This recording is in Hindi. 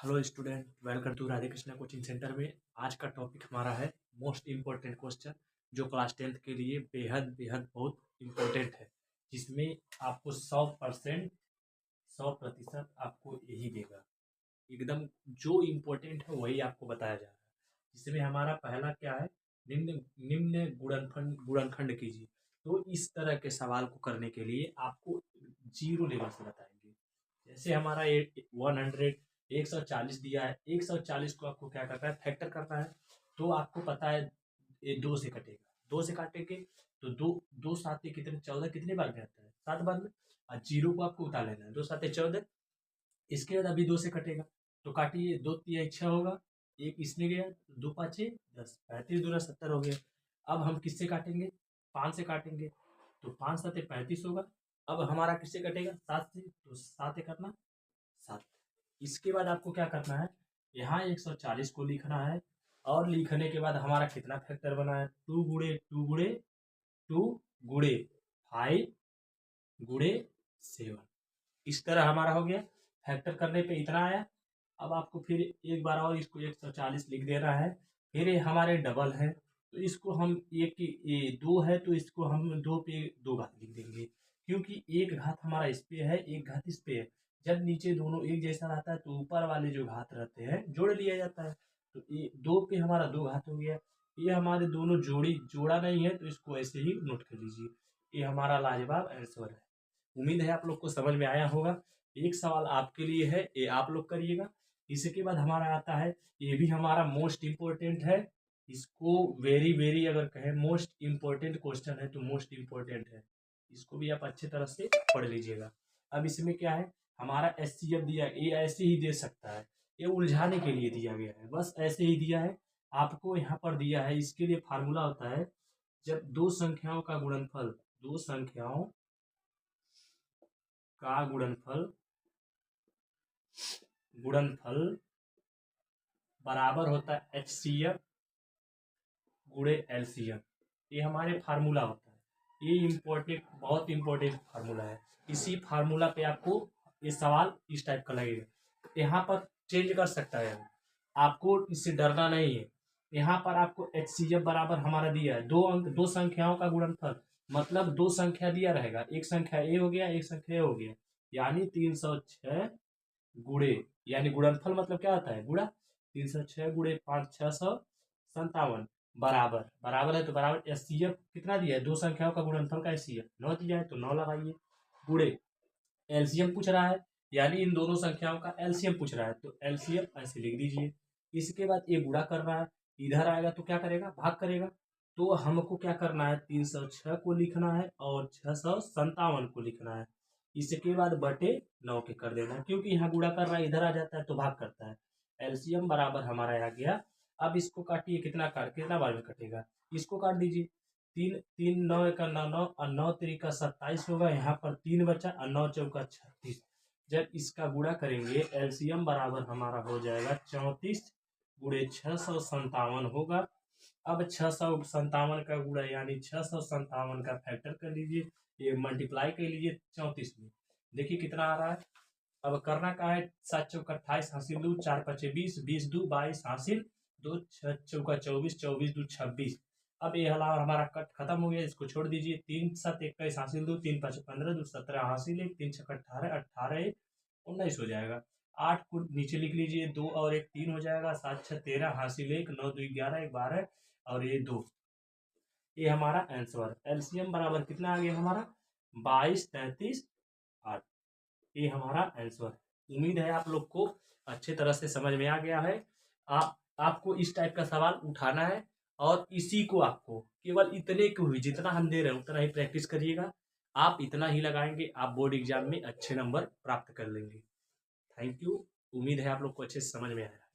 Hello student, welcome to Radhe Krishna coaching centre में। आज का टॉपिक हमारा है मोस्ट इम्पोर्टेंट क्वेश्चन, जो क्लास 10th के लिए बेहद बेहद बहुत इम्पोर्टेंट है, जिसमें आपको 100% आपको यही देगा। एकदम जो इम्पोर्टेंट है वही आपको बताया जा रहा है। जिसमें हमारा पहला क्या है, निम्न निम्न गुणनखंड कीजिए। तो इस तरह के सवाल को करने के लिए आपको जीरो लेवल से बताएंगे। जैसे हमारा 140 दिया है, 140 को आपको क्या करना है, फैक्टर करना है। तो आपको पता है ये दो से कटेगा, दो से काटेंगे तो दो दो साते कितने, 14 कितने बार में आता है, 7 बार में। और जीरो को आपको उतार लेना है, दो साते 14। इसके बाद अभी दो से कटेगा तो काटिए, दो तिया 6 होगा, एक इसमें गया, दो पाँचे 10, 35 दूना 70 हो गया। अब हम किससे काटेंगे, 5 से काटेंगे, तो 5 साते 35 होगा। अब हमारा किससे कटेगा, 7 से, तो 7 करना 7। इसके बाद आपको क्या करना है, यहाँ 140 को लिखना है। और लिखने के बाद हमारा कितना फैक्टर बना है, 2 गुड़े 2 गुड़े 2 गुड़े 5 गुड़े 7। इस तरह हमारा हो गया। फैक्टर करने पे इतना आया। अब आपको फिर एक बार और इसको 140 लिख देना है। फिर ये हमारे डबल है, तो इसको हम एक की, ये दो है तो इसको हम दो पे दो घात लिख देंगे, क्योंकि एक घात हमारा इस पे है, एक घात इस पे है। जब नीचे दोनों एक जैसा रहता है तो ऊपर वाले जो घात रहते हैं जोड़ लिया जाता है। तो ये दो पे हमारा दो घात हो गया। ये हमारे दोनों जोड़ा नहीं है, तो इसको ऐसे ही नोट कर लीजिए। ये हमारा लाजवाब आंसर है। उम्मीद है आप लोग को समझ में आया होगा। एक सवाल आपके लिए है, ये आप लोग करिएगा। इसके बाद हमारा आता है, ये भी हमारा मोस्ट इम्पोर्टेंट है। इसको वेरी वेरी अगर कहें मोस्ट इम्पोर्टेंट क्वेश्चन है तो मोस्ट इम्पोर्टेंट है। इसको भी आप अच्छे तरह से पढ़ लीजिएगा। अब इसमें क्या है, हमारा एचसीएफ दिया है, ये ऐसे ही दे सकता है, ये उलझाने के लिए दिया गया है, बस ऐसे ही दिया है। आपको यहाँ पर दिया है, इसके लिए फार्मूला होता है, जब दो संख्याओं का गुणनफल, दो संख्याओं का गुणनफल बराबर होता है एचसीएफ गुणे एलसीएम। ये हमारे फार्मूला होता है। ये इम्पोर्टेंट, बहुत इम्पोर्टेंट फार्मूला है। इसी फार्मूला पे आपको ये सवाल इस टाइप का लगेगा। यहाँ पर चेंज कर सकता है, आपको इससे डरना नहीं है। यहाँ पर आपको एचसीएफ बराबर हमारा दिया है, दो अंक, दो संख्याओं का गुणनफल, मतलब दो संख्या दिया रहेगा, एक संख्या ए हो गया, एक संख्या ए हो गया, यानी 306 गुणे, यानी गुणनफल मतलब क्या होता है, गुणा। 306 गुणे 5 657 बराबर, बराबर है तो बराबर एचसीएफ कितना दिया है, दो संख्याओं का गुणनफल का एचसीएफ 9 दिया है तो 9 लगाइए, गुणे एलसीएम पूछ रहा है, यानी इन दोनों संख्याओं का एलसीएम पूछ रहा है, तो एलसीएम ऐसे लिख दीजिए। इसके बाद ये गुणा कर रहा है, इधर आएगा तो क्या करेगा, भाग करेगा। तो हमको क्या करना है, 306 को लिखना है और 657 को लिखना है। इसके बाद बटे 9 के कर देना है, क्योंकि यहाँ गुणा कर रहा है, इधर आ जाता है तो भाग करता है। एलसीएम बराबर हमारा आ गया। अब इसको काटिए, कितना बार में कटेगा, इसको काट दीजिए। तीन तीन नौ का नौ, नौ और 9 3 का 27 होगा, यहाँ पर 3 बचा और 9 चौका 36। जब इसका गुणा करेंगे, एलसीएम बराबर हमारा हो जाएगा 34 गुणे 657 होगा। अब 657 का गुणा यानी 657 का फैक्टर कर लीजिए, ये मल्टीप्लाई कर लीजिए 34 में, देखिए कितना आ रहा है। अब करना क्या है, 7 चौका 28 हासिल 2, 4 5 20, 20 2 22 हासिल 2, 6 चौका 24, 24 2 26। अब ये हला हमारा कट खत्म हो गया, इसको छोड़ दीजिए। 3 7 21 हासिल 2, 3 5 15 2 17 हासिल 1, 3 6 18 18 1 19 हो जाएगा। 8 को नीचे लिख लीजिए, 2 और 1 3 हो जाएगा, 7 6 13 हासिल 1, 9 2 11 1 12 और ये 2। ये हमारा आंसर, एलसीएम बराबर कितना आ गया हमारा, 22 33 8। ये हमारा आंसर है। उम्मीद है आप लोग को अच्छे तरह से समझ में आ गया है। आपको इस टाइप का सवाल उठाना है, और इसी को आपको केवल इतने को ही, जितना हम दे रहे हैं उतना ही प्रैक्टिस करिएगा। आप इतना ही लगाएंगे, आप बोर्ड एग्जाम में अच्छे नंबर प्राप्त कर लेंगे। Thank you. उम्मीद है आप लोग को अच्छे से समझ में आया।